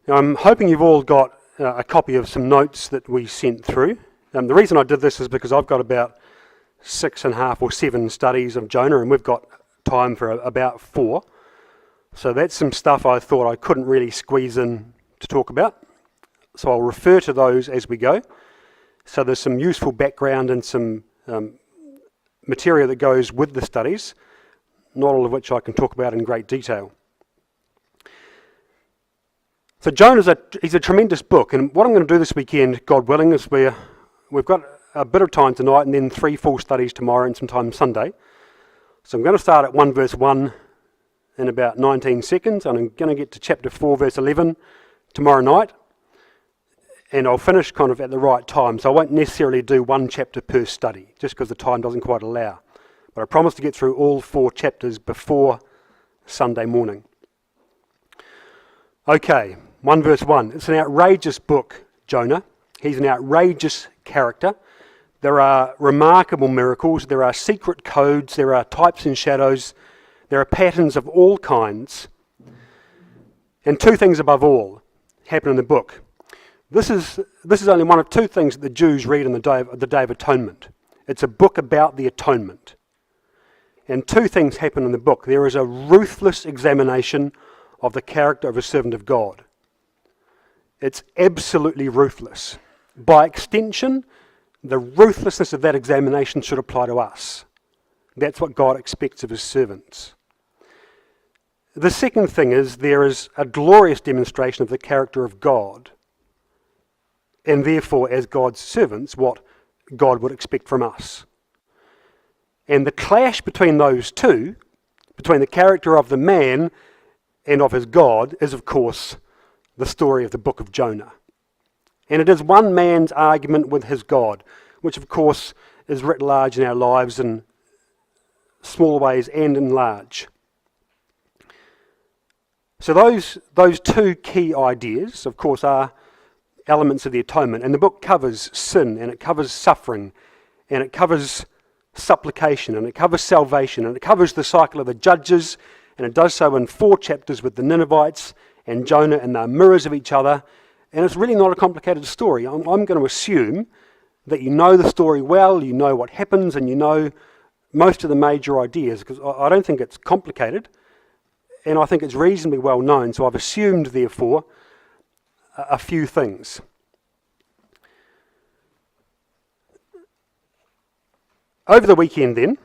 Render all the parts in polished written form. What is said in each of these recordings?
Now, I'm hoping you've all got a copy of some notes that we sent through. The reason I did this is because I've got about 6.5 or 7 studies of Jonah, and we've got time for about 4. So that's some stuff I thought I couldn't really squeeze in to talk about. So I'll refer to those as we go. So there's some useful background and some material that goes with the studies, not all of which I can talk about in great detail. So Jonah's he's a tremendous book, and what I'm going to do this weekend, God willing, is we've got a bit of time tonight and then 3 full studies tomorrow and some time Sunday. So I'm going to start at 1 verse 1 in about 19 seconds, and I'm going to get to chapter 4 verse 11 tomorrow night, and I'll finish kind of at the right time, so I won't necessarily do 1 chapter per study, just because the time doesn't quite allow. But I promise to get through all 4 chapters before Sunday morning. Okay, 1 verse 1. It's an outrageous book, Jonah. He's an outrageous character. There are remarkable miracles, there are secret codes, there are types and shadows, there are patterns of all kinds. And 2 things above all happen in the book. This is only one of 2 things that the Jews read on the Day of Atonement. It's a book about the atonement. And 2 things happen in the book. There is a ruthless examination of the character of a servant of God. It's absolutely ruthless. By extension, the ruthlessness of that examination should apply to us. That's what God expects of his servants. The second thing is there is a glorious demonstration of the character of God, and therefore, as God's servants, what God would expect from us. And the clash between those 2, between the character of the man and of his God, is of course the story of the book of Jonah. And it is one man's argument with his God, which of course is writ large in our lives in small ways and in large. So those 2 key ideas, of course, are elements of the atonement. And the book covers sin, and it covers suffering, and it covers supplication, and it covers salvation, and it covers the cycle of the judges, and it does so in 4 chapters with the Ninevites and Jonah, and they're mirrors of each other. And it's really not a complicated story. I'm going to assume that you know the story well, you know what happens, and you know most of the major ideas, because I don't think it's complicated, and I think it's reasonably well known. So I've assumed, therefore, a few things. Over the weekend then,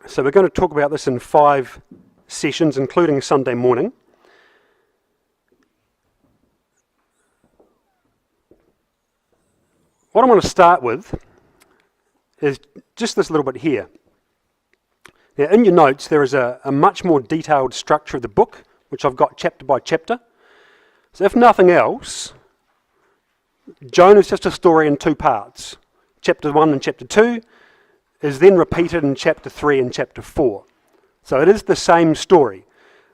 so we're going to talk about this in 5 sessions, including Sunday morning. What I want to start with is just this little bit here. Now, in your notes, there is a much more detailed structure of the book, which I've got chapter by chapter. So if nothing else, Jonah is just a story in 2 parts. Chapter 1 and chapter 2 is then repeated in chapter 3 and chapter 4. So it is the same story.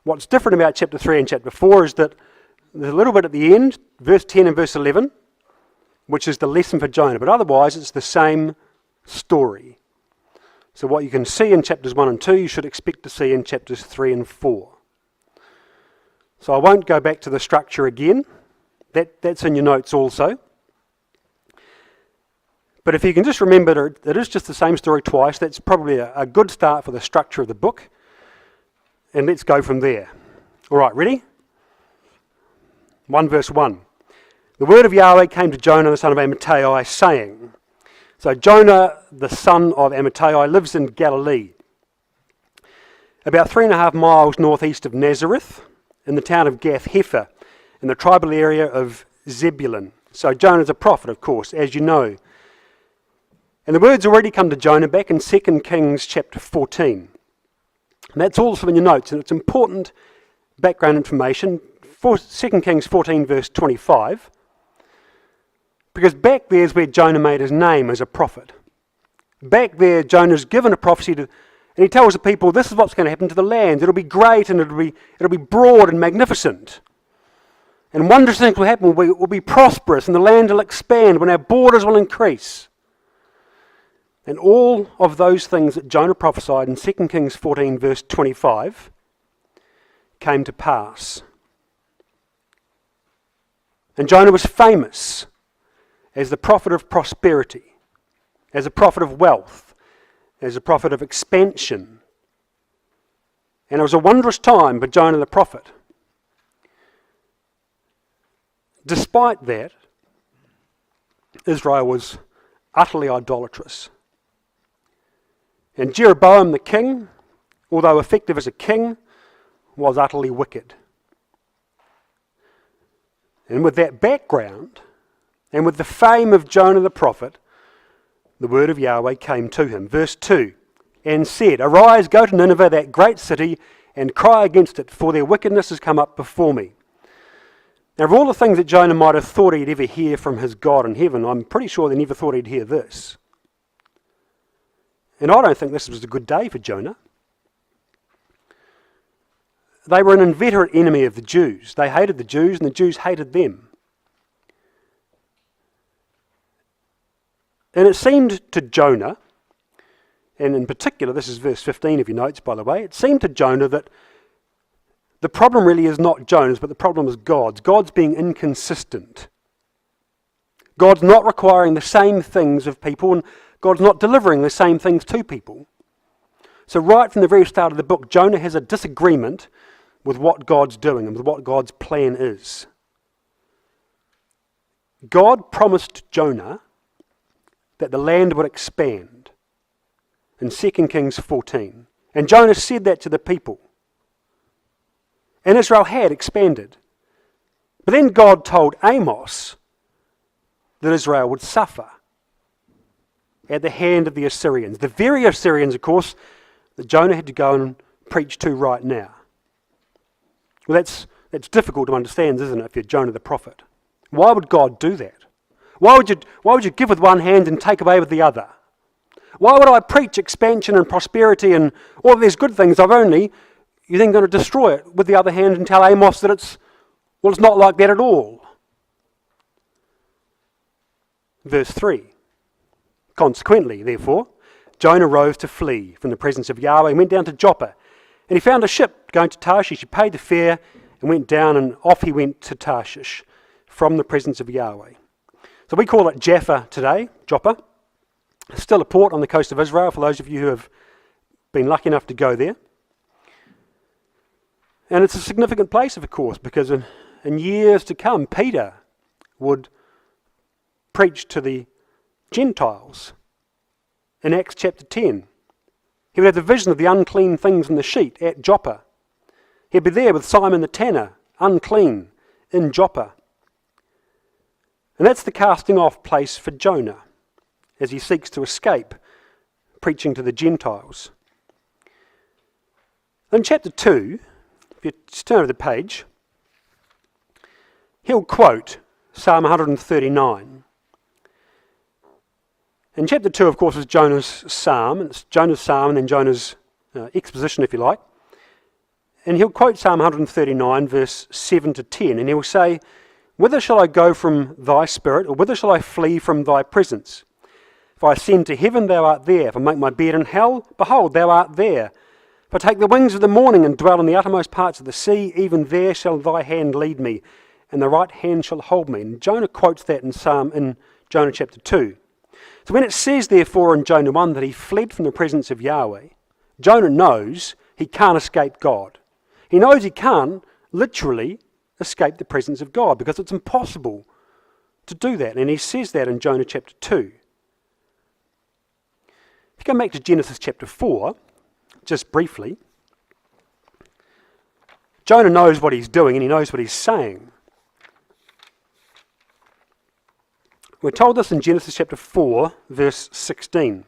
What's different about chapter 3 and chapter 4 is that there's a little bit at the end, verse 10 and verse 11, which is the lesson for Jonah, but otherwise it's the same story. So what you can see in chapters 1 and 2, you should expect to see in chapters 3 and 4. So I won't go back to the structure again. That's in your notes also. But if you can just remember that it is just the same story twice, that's probably a good start for the structure of the book. And let's go from there. All right, ready? 1 verse 1. The word of Yahweh came to Jonah, the son of Amittai, saying. So Jonah, the son of Amittai, lives in Galilee, about 3.5 miles northeast of Nazareth, in the town of Gath-Hepher, in the tribal area of Zebulun. So Jonah's a prophet, of course, as you know. And the word's already come to Jonah back in 2 Kings chapter 14. And that's also in your notes, and it's important background information. 2 Kings 14 verse 25. Because back there's where Jonah made his name as a prophet. Back there, Jonah's given a prophecy and he tells the people, this is what's going to happen to the land. It'll be great and it'll be broad and magnificent. And wondrous things will happen. We'll be prosperous and the land will expand when our borders will increase. And all of those things that Jonah prophesied in 2 Kings 14 verse 25 came to pass. And Jonah was famous as the prophet of prosperity, as a prophet of wealth, as a prophet of expansion. And it was a wondrous time for Jonah the prophet. Despite that, Israel was utterly idolatrous. And Jeroboam the king, although effective as a king, was utterly wicked. And with that background, and with the fame of Jonah the prophet, the word of Yahweh came to him. Verse 2, and said, Arise, go to Nineveh, that great city, and cry against it, for their wickedness has come up before me. Now, of all the things that Jonah might have thought he'd ever hear from his God in heaven, I'm pretty sure they never thought he'd hear this. And I don't think this was a good day for Jonah. They were an inveterate enemy of the Jews. They hated the Jews, and the Jews hated them. And it seemed to Jonah, and in particular, this is verse 15 of your notes, by the way, it seemed to Jonah that the problem really is not Jonah's, but the problem is God's. God's being inconsistent. God's not requiring the same things of people, and God's not delivering the same things to people. So right from the very start of the book, Jonah has a disagreement with what God's doing and with what God's plan is. God promised Jonah that the land would expand in 2 Kings 14. And Jonah said that to the people. And Israel had expanded. But then God told Amos that Israel would suffer at the hand of the Assyrians. The very Assyrians, of course, that Jonah had to go and preach to right now. Well, that's difficult to understand, isn't it, if you're Jonah the prophet? Why would God do that? Why would you give with one hand and take away with the other? Why would I preach expansion and prosperity and all of these good things you're then going to destroy it with the other hand and tell Amos that it's not like that at all? Verse 3. Consequently, therefore, Jonah rose to flee from the presence of Yahweh and went down to Joppa. And he found a ship going to Tarshish. He paid the fare and went down, and off he went to Tarshish from the presence of Yahweh. So we call it Jaffa today, Joppa. Still a port on the coast of Israel for those of you who have been lucky enough to go there. And it's a significant place, of course, because in years to come, Peter would preach to the Gentiles in Acts chapter 10. He would have the vision of the unclean things in the sheet at Joppa. He'd be there with Simon the tanner, unclean, in Joppa. And that's the casting off place for Jonah as he seeks to escape preaching to the Gentiles. In chapter 2, if you just turn over the page, he'll quote Psalm 139. And chapter 2, of course, is Jonah's psalm. It's Jonah's psalm and then Jonah's exposition, if you like. And he'll quote Psalm 139, verse 7 to 10, and he'll say, Whither shall I go from thy spirit, or whither shall I flee from thy presence? If I ascend to heaven, thou art there. If I make my bed in hell, behold, thou art there. If I take the wings of the morning and dwell in the uttermost parts of the sea, even there shall thy hand lead me, and the right hand shall hold me. And Jonah quotes that in Jonah chapter 2. So when it says, therefore, in Jonah 1 that he fled from the presence of Yahweh, Jonah knows he can't escape God. He knows he can't literally escape the presence of God because it's impossible to do that. And he says that in Jonah chapter 2. If you go back to Genesis chapter 4, just briefly, Jonah knows what he's doing and he knows what he's saying. We're told this in Genesis chapter 4, verse 16.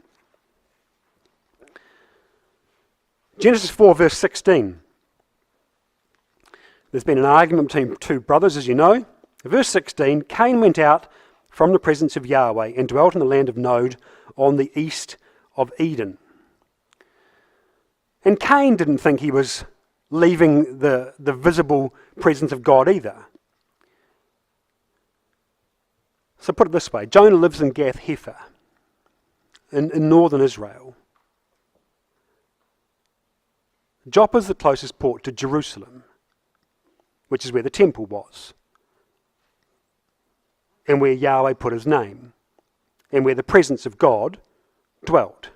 Genesis 4, verse 16. There's been an argument between two brothers, as you know. Verse 16, Cain went out from the presence of Yahweh and dwelt in the land of Nod on the east of Eden. And Cain didn't think he was leaving the visible presence of God either. So put it this way, Jonah lives in Gath Hepher, in northern Israel. Joppa's the closest port to Jerusalem, which is where the temple was. and where Yahweh put his name, and where the presence of God dwelt.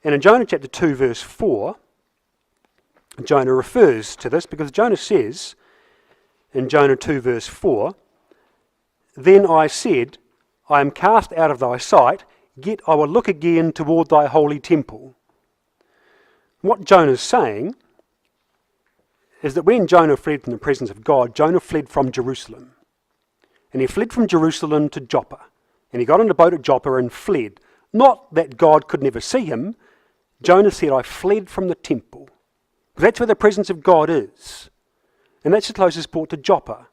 And in Jonah chapter 2 verse 4, Jonah refers to this because Jonah says in Jonah 2 verse 4, "Then I said, I am cast out of thy sight, yet I will look again toward thy holy temple." What Jonah's saying is that when Jonah fled from the presence of God, Jonah fled from Jerusalem. And he fled from Jerusalem to Joppa. And he got on a boat at Joppa and fled. Not that God could never see him. Jonah said, "I fled from the temple." Because that's where the presence of God is. And that's the closest port to Joppa.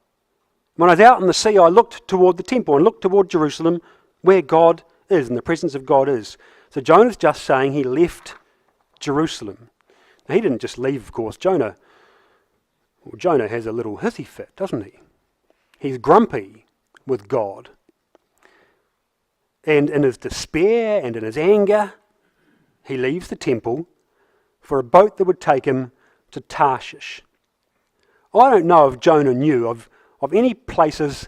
When I was out in the sea, I looked toward the temple and looked toward Jerusalem, where God is and the presence of God is. So Jonah's just saying he left Jerusalem. Now, he didn't just leave, of course. Jonah has a little hissy fit, doesn't he? He's grumpy with God. And in his despair and in his anger, he leaves the temple for a boat that would take him to Tarshish. I don't know if Jonah knew of any places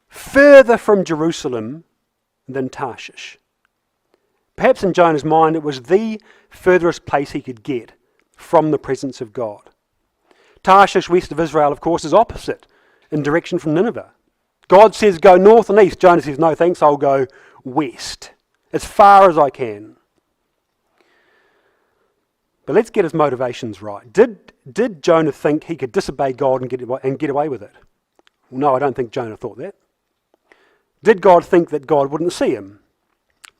further from Jerusalem than Tarshish. Perhaps in Jonah's mind it was the furthest place he could get from the presence of God. Tarshish, west of Israel, of course, is opposite in direction from Nineveh. God says go north and east. Jonah says, no thanks, I'll go west, as far as I can. But let's get his motivations right. Did Jonah think he could disobey God and get away with it? Well, no, I don't think Jonah thought that. Did God think that God wouldn't see him?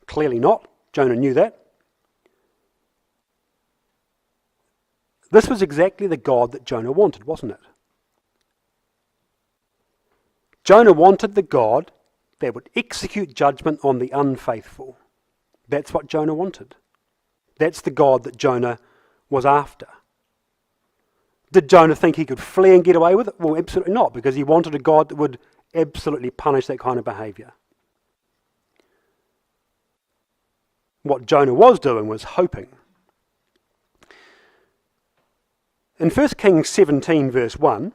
Clearly not. Jonah knew that. This was exactly the God that Jonah wanted, wasn't it? Jonah wanted the God that would execute judgment on the unfaithful. That's what Jonah wanted. That's the God that Jonah was after. Did Jonah think he could flee and get away with it? Well, absolutely not, because he wanted a God that would absolutely punish that kind of behaviour. What Jonah was doing was hoping. In 1 Kings 17 verse 1,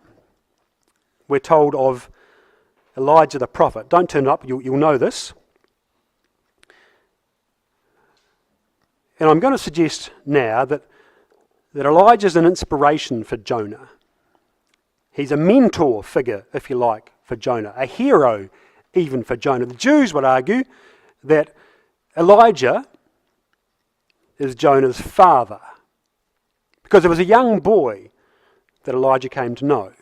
we're told of Elijah the prophet. Don't turn it up, you'll know this. And I'm going to suggest now that Elijah's an inspiration for Jonah. He's a mentor figure, if you like, for Jonah, a hero even for Jonah. The Jews would argue that Elijah is Jonah's father, because it was a young boy that Elijah came to know.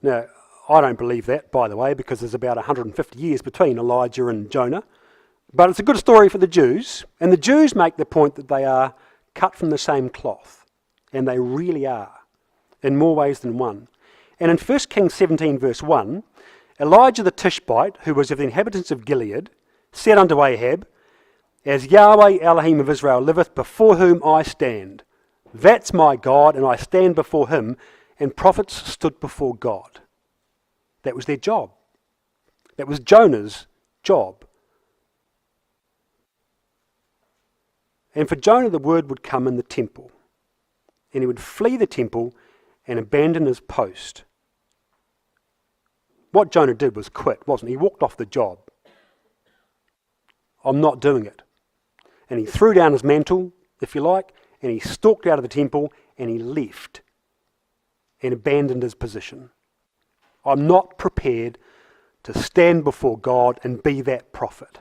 Now, I don't believe that, by the way, because there's about 150 years between Elijah and Jonah. But it's a good story for the Jews, and the Jews make the point that they are cut from the same cloth, and they really are, in more ways than one. And in 1 Kings 17 verse 1, Elijah the Tishbite, who was of the inhabitants of Gilead, said unto Ahab, "As Yahweh Elohim of Israel liveth, before whom I stand, that's my God, and I stand before him," and prophets stood before God. That was their job. That was Jonah's job. And for Jonah, the word would come in the temple. And he would flee the temple and abandon his post. What Jonah did was quit, wasn't he? He walked off the job. I'm not doing it. And he threw down his mantle, if you like, and he stalked out of the temple and he left and abandoned his position. I'm not prepared to stand before God and be that prophet.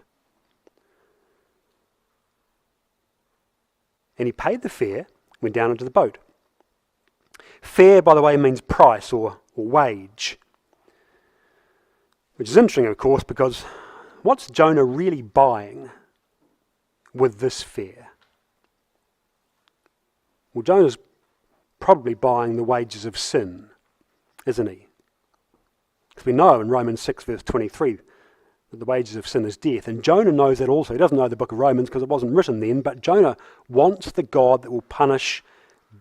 And he paid the fare, went down into the boat. Fare, by the way, means price or wage. Which is interesting, of course, because what's Jonah really buying with this fare? Well, Jonah's probably buying the wages of sin, isn't he? Because we know in Romans 6 verse 23 that the wages of sin is death. And Jonah knows that also. He doesn't know the book of Romans because it wasn't written then, but Jonah wants the God that will punish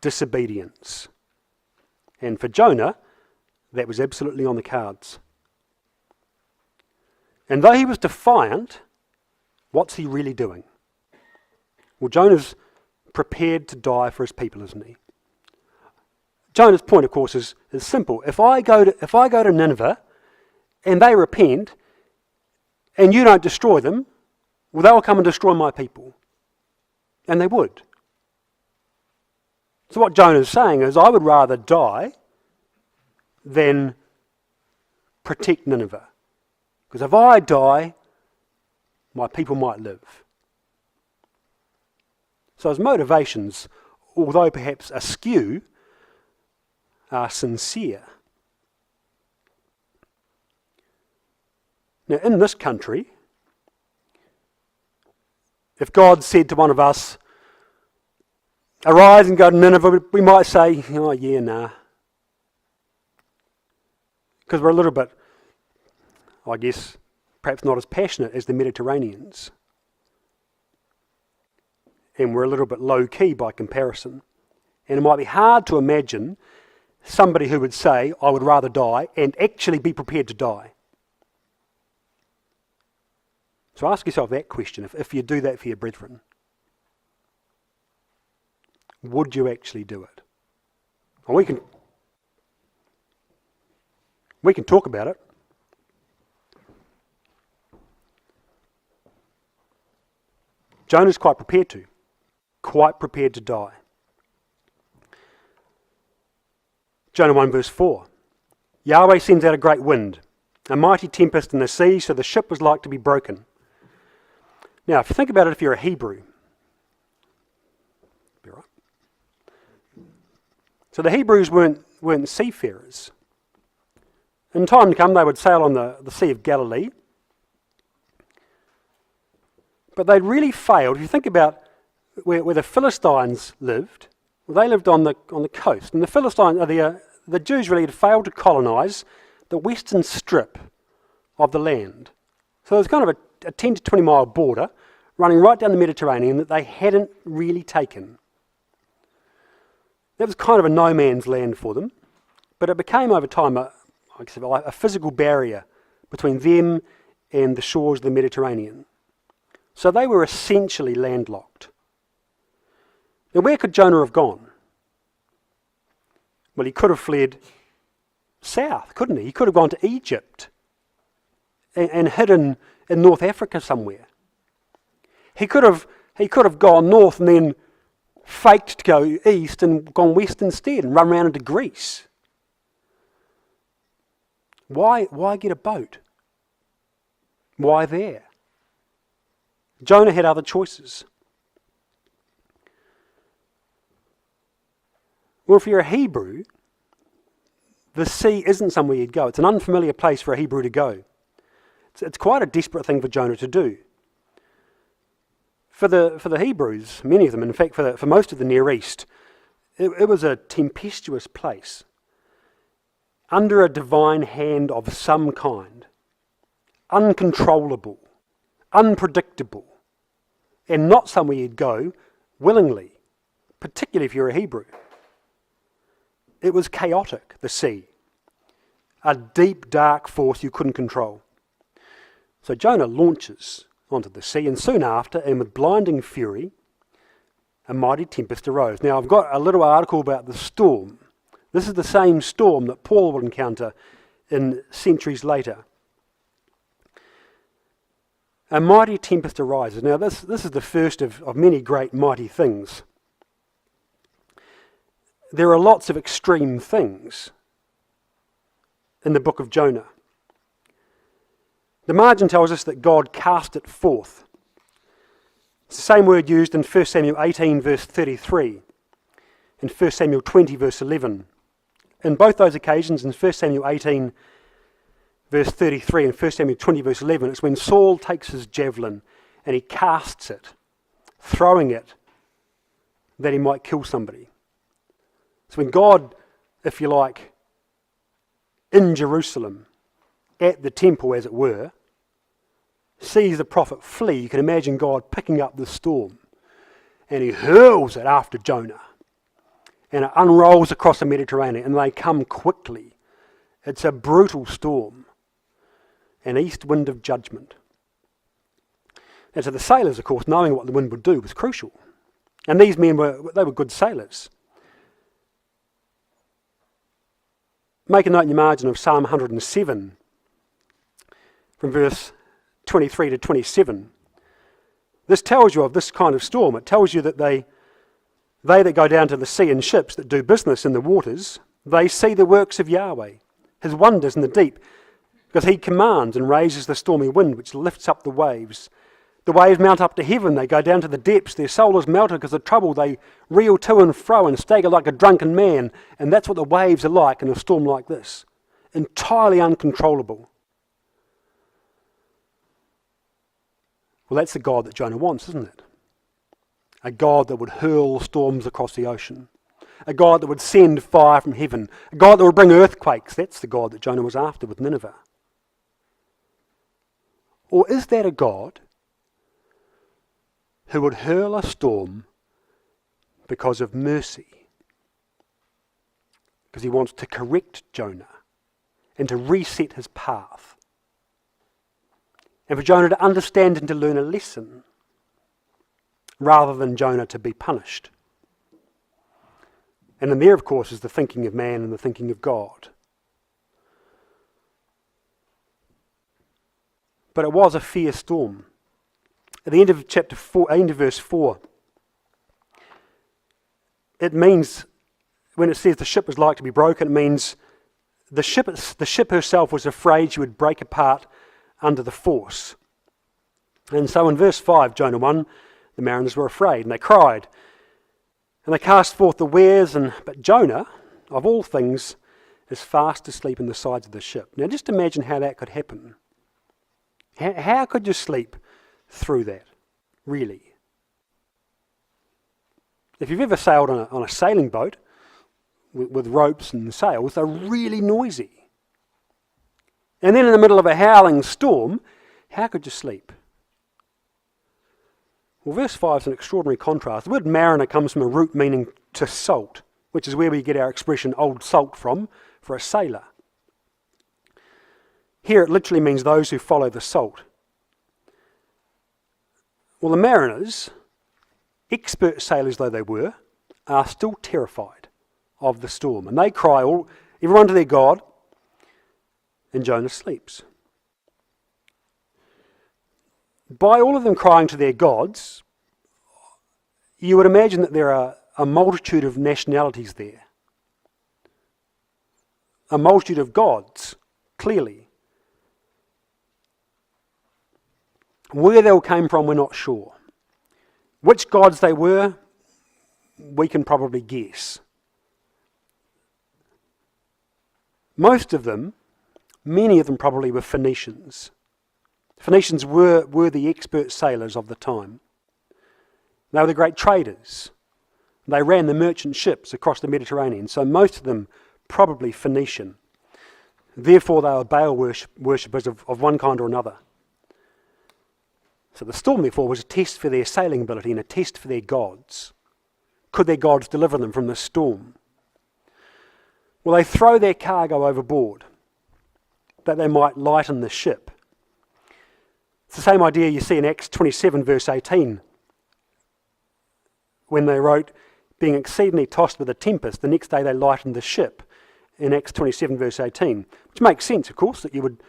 disobedience. And for Jonah, that was absolutely on the cards. And though he was defiant, what's he really doing? Well, Jonah's prepared to die for his people, isn't he? Jonah's point, of course, is simple. If I go to Nineveh and they repent, and you don't destroy them, well, they'll come and destroy my people. And they would. So what Jonah's saying is, I would rather die than protect Nineveh. Because if I die, my people might live. So his motivations, although perhaps askew, are sincere. Now, in this country, if God said to one of us, arise and go to Nineveh, we might say, oh yeah, nah. Because we're a little bit, I guess, perhaps not as passionate as the Mediterraneans. And we're a little bit low-key by comparison. And it might be hard to imagine somebody who would say, I would rather die, and actually be prepared to die. So ask yourself that question, if you do that for your brethren. Would you actually do it? And we can talk about it. Jonah's quite prepared to die. Jonah 1 verse 4. Yahweh sends out a great wind, a mighty tempest in the sea, so the ship was like to be broken. Now, if you think about it, if you're a Hebrew, be right. So the Hebrews weren't seafarers. In time to come, they would sail on the Sea of Galilee. But they'd really failed. If you think about where the Philistines lived, well, they lived on the coast. And the Jews really had failed to colonise the western strip of the land. So there was kind of a 10 to 20 mile border running right down the Mediterranean that they hadn't really taken. That was kind of a no man's land for them, but it became over time a physical barrier between them and the shores of the Mediterranean. So they were essentially landlocked. Now where could Jonah have gone? Well, he could have fled south, couldn't he? He could have gone to Egypt and hidden in North Africa somewhere. He could have gone north and then faked to go east and gone west instead and run around into Greece. Why get a boat? Why there? Jonah had other choices. Well, if you're a Hebrew, the sea isn't somewhere you'd go. It's an unfamiliar place for a Hebrew to go. It's quite a desperate thing for Jonah to do. For the Hebrews, many of them, in fact, for most of the Near East, it was a tempestuous place, under a divine hand of some kind, uncontrollable, unpredictable, and not somewhere you'd go willingly, particularly if you're a Hebrew. It was chaotic, the sea, a deep, dark force you couldn't control. So Jonah launches onto the sea, and soon after, and with blinding fury, a mighty tempest arose. Now, I've got a little article about the storm. This is the same storm that Paul would encounter in centuries later. A mighty tempest arises. Now, this is the first of many great mighty things. There are lots of extreme things in the book of Jonah. The margin tells us that God cast it forth. It's the same word used in 1 Samuel 18 verse 33 and 1 Samuel 20 verse 11. In both those occasions, in 1 Samuel 18 verse 33 and 1 Samuel 20 verse 11, it's when Saul takes his javelin and he casts it, throwing it that he might kill somebody. It's when God, if you like, in Jerusalem, at the temple as it were, sees the prophet flee. You can imagine God picking up the storm and he hurls it after Jonah, and it unrolls across the Mediterranean, and they come quickly. It's a brutal storm, an east wind of judgment. And so the sailors, of course, knowing what the wind would do was crucial. And these men were good sailors. Make a note in your margin of Psalm 107, from verse 23 to 27. This tells you of this kind of storm. It tells you that they that go down to the sea in ships that do business in the waters, they see the works of Yahweh, his wonders in the deep, because he commands and raises the stormy wind which lifts up the waves. The waves mount up to heaven, they go down to the depths, their soul is melted because of trouble, they reel to and fro and stagger like a drunken man, and that's what the waves are like in a storm like this. Entirely uncontrollable. Well, that's the God that Jonah wants, isn't it? A God that would hurl storms across the ocean. A God that would send fire from heaven. A God that would bring earthquakes. That's the God that Jonah was after with Nineveh. Or is that a God who would hurl a storm because of mercy? Because he wants to correct Jonah and to reset his path. And for Jonah to understand and to learn a lesson, rather than Jonah to be punished. And in there, of course, is the thinking of man and the thinking of God. But it was a fierce storm. At the end of chapter 4, end of verse 4, it means, when it says the ship was like to be broken, it means the ship herself was afraid she would break apart under the force. And so in verse 5, Jonah 1, the mariners were afraid, and they cried, and they cast forth the wares, but Jonah, of all things, is fast asleep in the sides of the ship. Now just imagine how that could happen. How could you sleep through that, really? If you've ever sailed on a sailing boat with ropes and sails, they're really noisy. And then in the middle of a howling storm, how could you sleep? Well, verse 5 is an extraordinary contrast. The word mariner comes from a root meaning to salt, which is where we get our expression old salt from, for a sailor. Here it literally means those who follow the salt. Well, the mariners, expert sailors though they were, are still terrified of the storm. And they cry, everyone to their God, and Jonah sleeps. By all of them crying to their gods, you would imagine that there are a multitude of nationalities there. A multitude of gods, clearly. Where they all came from, we're not sure. Which gods they were, we can probably guess. Most of them, many of them probably were Phoenicians. Phoenicians were the expert sailors of the time. They were the great traders. They ran the merchant ships across the Mediterranean, so most of them probably Phoenician. Therefore, they were Baal worshippers of one kind or another. So the storm, therefore, was a test for their sailing ability and a test for their gods. Could their gods deliver them from the storm? Well, they throw their cargo overboard that they might lighten the ship. It's the same idea you see in Acts 27, verse 18, when they wrote, being exceedingly tossed with a tempest, the next day they lightened the ship, in Acts 27, verse 18, which makes sense, of course, that you would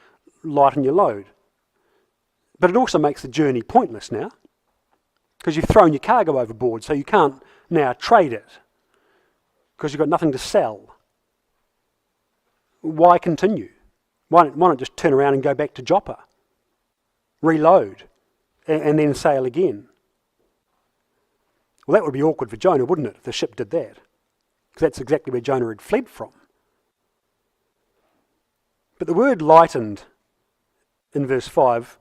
lighten your load. But it also makes the journey pointless now, because you've thrown your cargo overboard, so you can't now trade it, because you've got nothing to sell. Why continue? Why not just turn around and go back to Joppa? Reload, and then sail again. Well, that would be awkward for Jonah, wouldn't it, if the ship did that? Because that's exactly where Jonah had fled from. But the word lightened in verse 5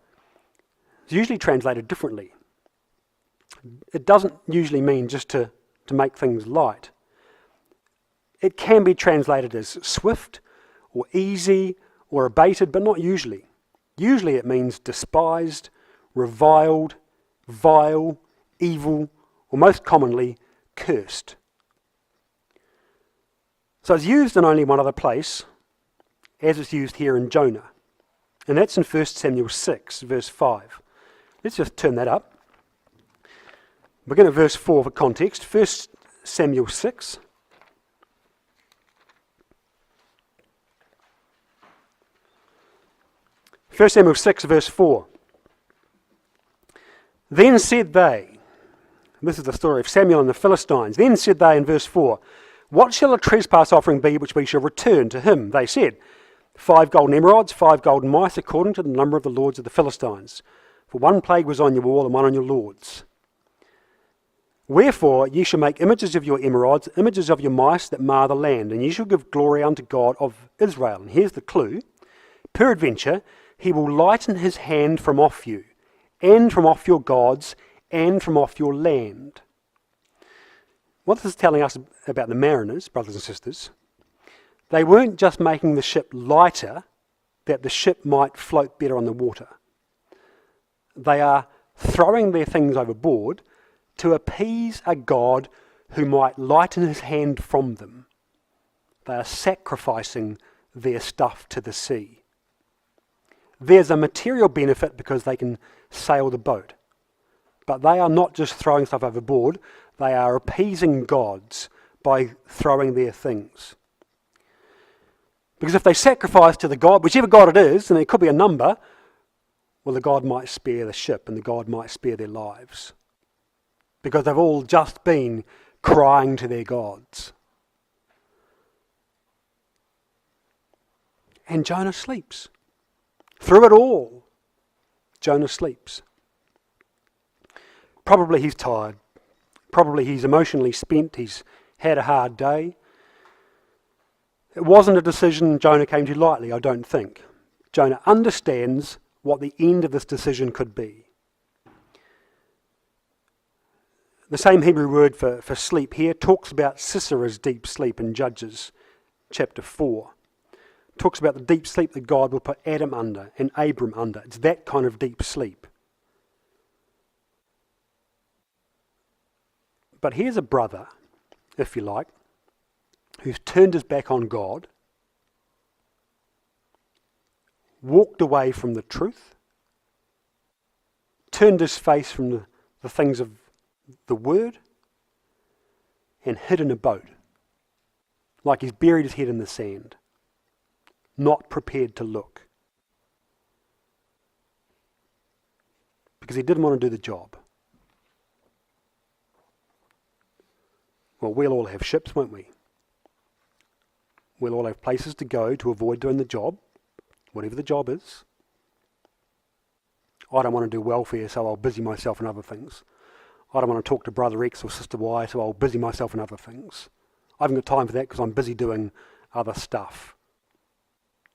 is usually translated differently. It doesn't usually mean just to make things light. It can be translated as swift or easy or abated, but not usually. Usually it means despised, reviled, vile, evil, or most commonly, cursed. So it's used in only one other place, as it's used here in Jonah. And that's in 1 Samuel 6, verse 5. Let's just turn that up. Begin at verse 4 for context. 1 Samuel 6. 1 Samuel 6 verse 4. Then said they, this is the story of Samuel and the Philistines, then said they in verse 4, what shall a trespass offering be which we shall return to him? They said, 5 golden emerods, 5 golden mice, according to the number of the lords of the Philistines. For 1 plague was on your wall and 1 on your lords. Wherefore ye shall make images of your emerods, images of your mice that mar the land, and ye shall give glory unto God of Israel. And here's the clue. Peradventure he will lighten his hand from off you, and from off your gods, and from off your land. What this is telling us about the mariners, brothers and sisters, they weren't just making the ship lighter, that the ship might float better on the water. They are throwing their things overboard to appease a God who might lighten his hand from them. They are sacrificing their stuff to the sea. There's a material benefit because they can sail the boat. But they are not just throwing stuff overboard, they are appeasing gods by throwing their things. Because if they sacrifice to the God, whichever God it is, and it could be a number, well, the God might spare the ship and the God might spare their lives. Because they've all just been crying to their gods. And Jonah sleeps. Through it all, Jonah sleeps. Probably he's tired. Probably he's emotionally spent. He's had a hard day. It wasn't a decision Jonah came to lightly, I don't think. Jonah understands what the end of this decision could be. The same Hebrew word for sleep here talks about Sisera's deep sleep in Judges chapter 4. Talks about the deep sleep that God will put Adam under and Abram under. It's that kind of deep sleep. But here's a brother, if you like, who's turned his back on God, walked away from the truth, turned his face from the things of the word, and hid in a boat, like he's buried his head in the sand, not prepared to look. Because he didn't want to do the job. Well, we'll all have ships, won't we? We'll all have places to go to avoid doing the job, whatever the job is. I don't want to do welfare, so I'll busy myself in other things. I don't want to talk to Brother X or Sister Y, so I'll busy myself in other things. I haven't got time for that because I'm busy doing other stuff.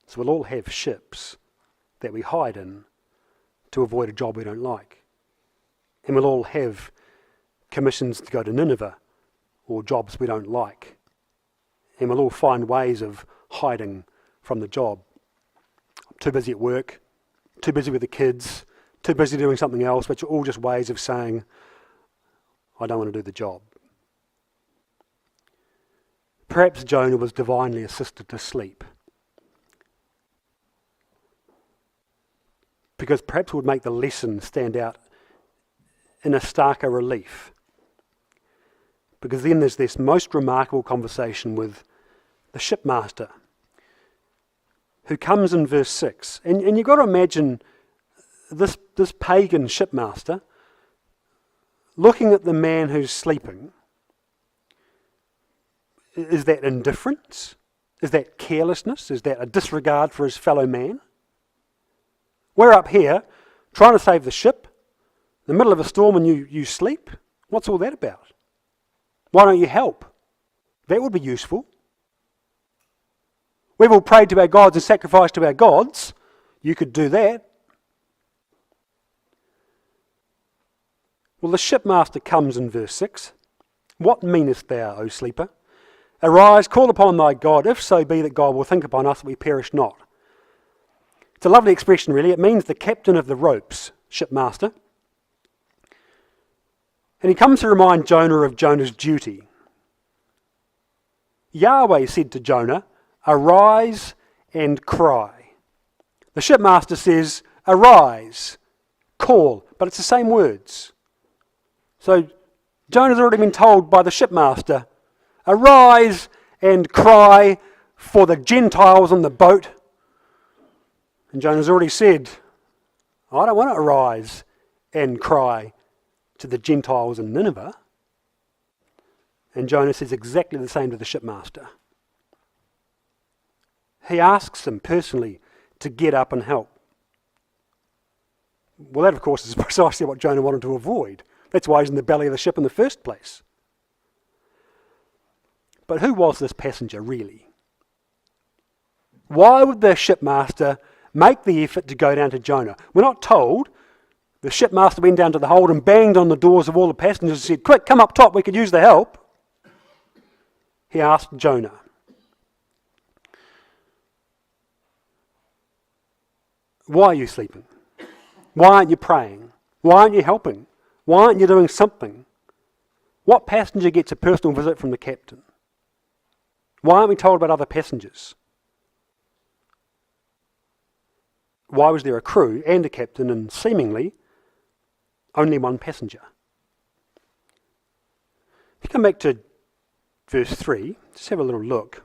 So we'll all have ships that we hide in to avoid a job we don't like. And we'll all have commissions to go to Nineveh or jobs we don't like. And we'll all find ways of hiding from the job. I'm too busy at work, too busy with the kids, too busy doing something else, which are all just ways of saying, I don't want to do the job. Perhaps Jonah was divinely assisted to sleep. Because perhaps it would make the lesson stand out in a starker relief. Because then there's this most remarkable conversation with the shipmaster, who comes in verse 6. And you've got to imagine this pagan shipmaster looking at the man who's sleeping. Is that indifference? Is that carelessness? Is that a disregard for his fellow man? We're up here trying to save the ship, in the middle of a storm, and you sleep? What's all that about? Why don't you help? That would be useful. We've all prayed to our gods and sacrificed to our gods. You could do that. Well, the shipmaster comes in verse 6. What meanest thou, O sleeper? Arise, call upon thy God, if so be that God will think upon us that we perish not. It's a lovely expression, really. It means the captain of the ropes, shipmaster. And he comes to remind Jonah of Jonah's duty. Yahweh said to Jonah, arise and cry. The shipmaster says, arise, call, but it's the same words. So Jonah's already been told by the shipmaster, arise and cry for the Gentiles on the boat. And Jonah's already said, I don't want to arise and cry to the Gentiles in Nineveh. And Jonah says exactly the same to the shipmaster. He asks him personally to get up and help. Well, that of course is precisely what Jonah wanted to avoid. That's why he's in the belly of the ship in the first place. But who was this passenger really? Why would the shipmaster make the effort to go down to Jonah? We're not told. The shipmaster went down to the hold and banged on the doors of all the passengers and said, quick, come up top, we could use the help. He asked Jonah. Why are you sleeping? Why aren't you praying? Why aren't you helping? Why aren't you doing something? What passenger gets a personal visit from the captain? Why aren't we told about other passengers? Why was there a crew and a captain and seemingly only one passenger? If you come back to verse 3, just have a little look.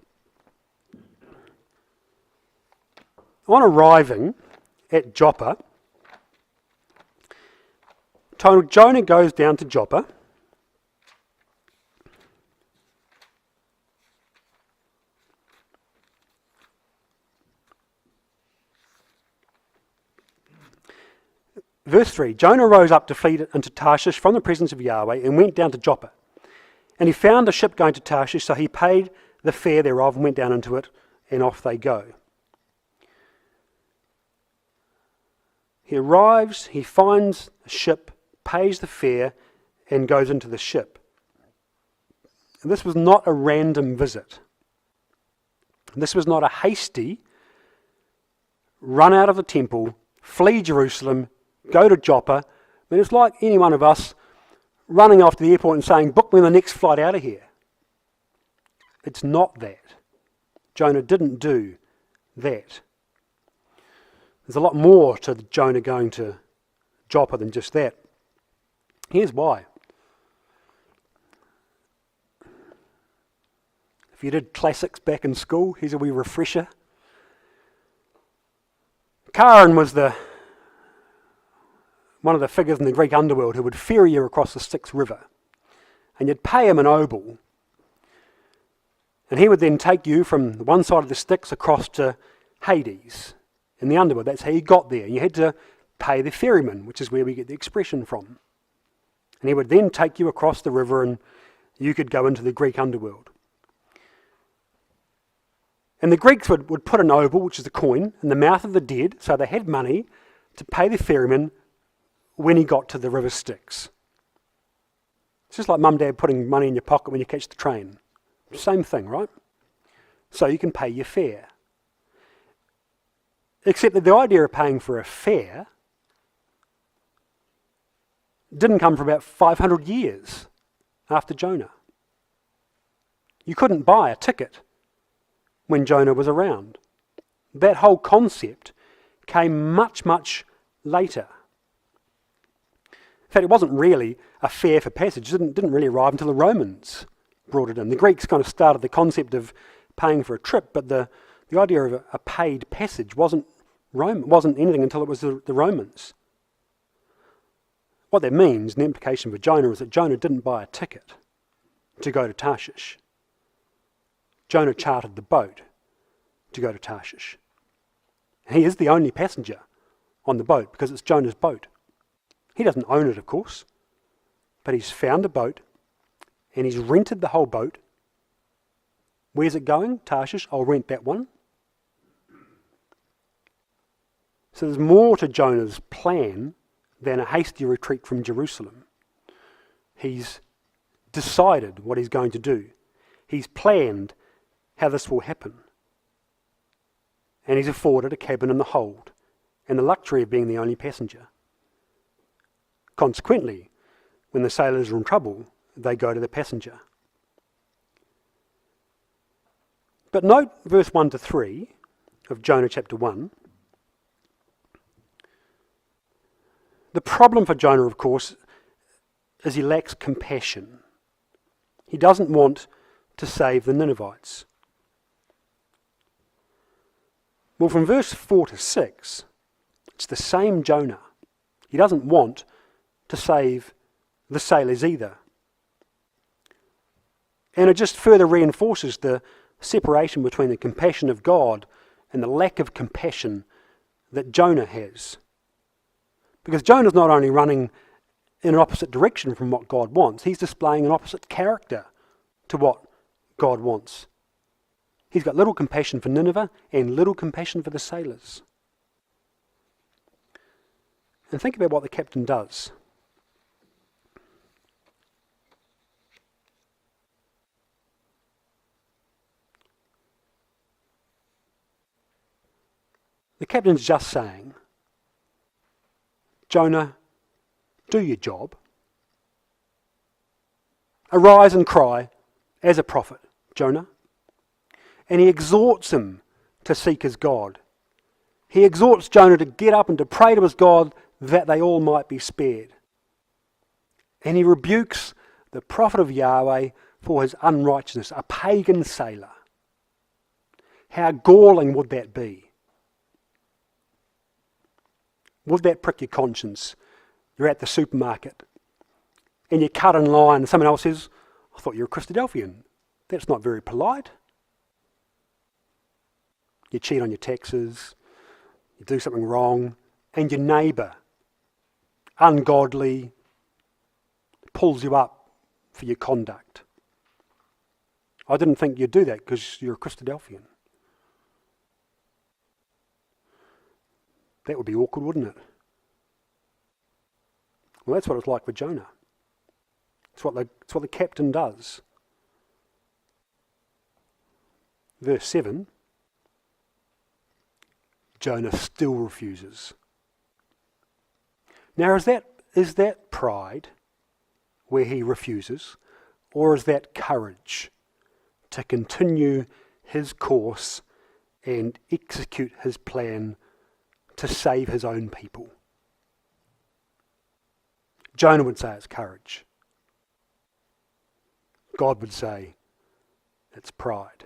On arriving at Joppa, Jonah goes down to Joppa. Verse 3, Jonah rose up to flee into Tarshish from the presence of Yahweh and went down to Joppa. And he found a ship going to Tarshish, so he paid the fare thereof and went down into it, and off they go. He arrives, he finds a ship, pays the fare, and goes into the ship. And this was not a random visit. This was not a hasty run out of the temple, flee Jerusalem, go to Joppa. I mean, it's like any one of us running off to the airport and saying, book me the next flight out of here. It's not that. Jonah didn't do that. There's a lot more to Jonah going to Joppa than just that. Here's why. If you did classics back in school, here's a wee refresher. Charon was one of the figures in the Greek underworld who would ferry you across the Styx River. And you'd pay him an obol. And he would then take you from one side of the Styx across to Hades in the underworld. That's how you got there. You had to pay the ferryman, which is where we get the expression from. And he would then take you across the river and you could go into the Greek underworld. And the Greeks would put an obol, which is a coin, in the mouth of the dead, so they had money to pay the ferryman when he got to the river Styx. It's just like mum and dad putting money in your pocket when you catch the train. Same thing, right? So you can pay your fare. Except that the idea of paying for a fare didn't come for about 500 years after Jonah. You couldn't buy a ticket when Jonah was around. That whole concept came much, much later. In fact, it wasn't really a fare for passage. It didn't really arrive until the Romans brought it in. The Greeks kind of started the concept of paying for a trip, but the idea of a paid passage wasn't anything until it was the Romans. What that means, the implication for Jonah, is that Jonah didn't buy a ticket to go to Tarshish. Jonah chartered the boat to go to Tarshish. He is the only passenger on the boat because it's Jonah's boat. He doesn't own it, of course, but he's found a boat and he's rented the whole boat. Where's it going? Tarshish. I'll rent that one. So there's more to Jonah's plan than a hasty retreat from Jerusalem. He's decided what he's going to do. He's planned how this will happen. And he's afforded a cabin in the hold and the luxury of being the only passenger. Consequently, when the sailors are in trouble, they go to the passenger. But note verse 1 to 3 of Jonah chapter 1. The problem for Jonah, of course, is he lacks compassion. He doesn't want to save the Ninevites. Well, from verse 4 to 6, it's the same Jonah. He doesn't want to save the sailors either. And it just further reinforces the separation between the compassion of God and the lack of compassion that Jonah has. Because Jonah's not only running in an opposite direction from what God wants, he's displaying an opposite character to what God wants. He's got little compassion for Nineveh and little compassion for the sailors. And think about what the captain does. The captain's just saying, Jonah, do your job. Arise and cry as a prophet, Jonah. And he exhorts him to seek his God. He exhorts Jonah to get up and to pray to his God that they all might be spared. And he rebukes the prophet of Yahweh for his unrighteousness, a pagan sailor. How galling would that be? Would that prick your conscience? You're at the supermarket and you cut in line and someone else says, I thought you were a Christadelphian. That's not very polite. You cheat on your taxes, you do something wrong, and your neighbour, ungodly, pulls you up for your conduct. I didn't think you'd do that because you're a Christadelphian. That would be awkward, wouldn't it? Well, that's what it's like with Jonah. It's what the captain does. Verse 7, Jonah still refuses. Now, is that pride where he refuses, or is that courage to continue his course and execute his plan to save his own people? Jonah would say it's courage. God would say it's pride.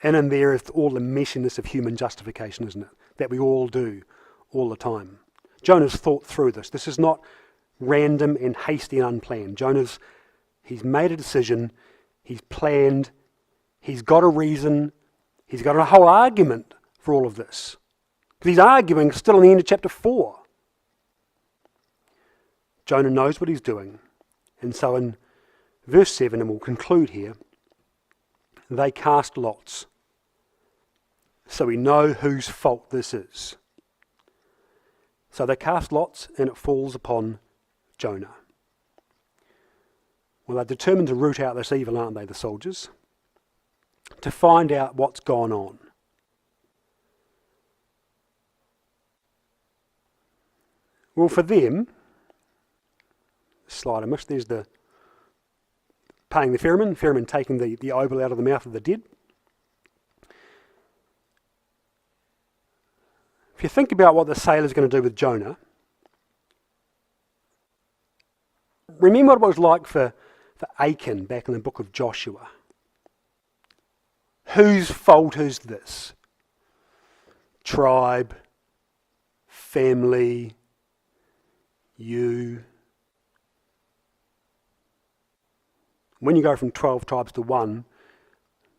And in there is all the messiness of human justification, isn't it? That we all do all the time. Jonah's thought through this. This is not random and hasty and unplanned. He's made a decision, he's planned, he's got a reason, he's got a whole argument for all of this. Because he's arguing still in the end of chapter 4. Jonah knows what he's doing. And so in verse 7, and we'll conclude here, they cast lots. So we know whose fault this is. So they cast lots and it falls upon Jonah. Well, they're determined to root out this evil, aren't they, the soldiers? To find out what's gone on. Well, for them, slide I missed, there's the paying the ferryman taking the obol out of the mouth of the dead. If you think about what the sailor's going to do with Jonah, remember what it was like for Achan back in the book of Joshua. Whose fault is this? Tribe, family, you. When you go from 12 tribes to 1,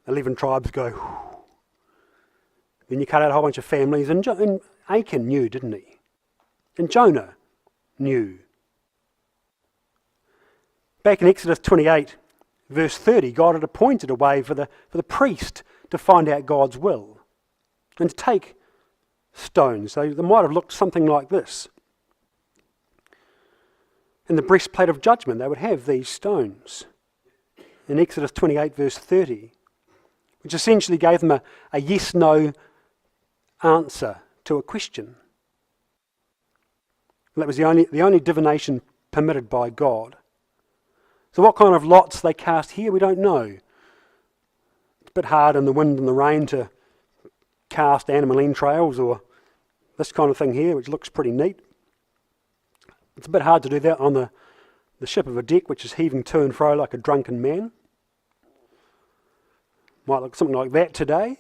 11 tribes go, whew. Then you cut out a whole bunch of families, and Achan knew, didn't he? And Jonah knew. Back in Exodus 28, verse 30, God had appointed a way for the priest to find out God's will and to take stones. They might have looked something like this. In the breastplate of judgment, they would have these stones. In Exodus 28, verse 30, which essentially gave them a yes-no answer to a question. That was the only divination permitted by God. So what kind of lots they cast here, we don't know. It's a bit hard in the wind and the rain to cast animal entrails or this kind of thing here, which looks pretty neat. It's a bit hard to do that on the ship of a deck, which is heaving to and fro like a drunken man. Might look something like that today.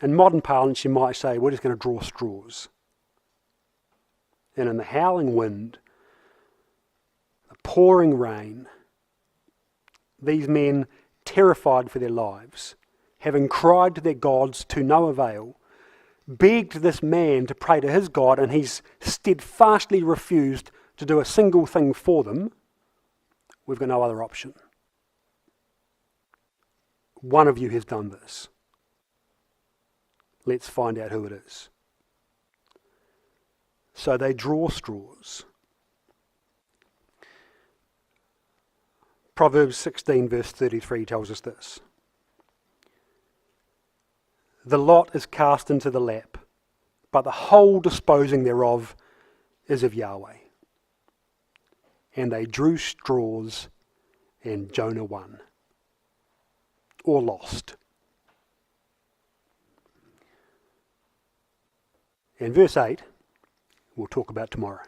In modern parlance, you might say, we're just going to draw straws. And in the howling wind, the pouring rain, these men, terrified for their lives, having cried to their gods to no avail, begged this man to pray to his God, and he's steadfastly refused to do a single thing for them. We've got no other option. One of you has done this. Let's find out who it is. So they draw straws. Proverbs 16 verse 33 tells us this. The lot is cast into the lap, but the whole disposing thereof is of Yahweh. And they drew straws, and Jonah won. Or lost. And verse 8, we'll talk about tomorrow.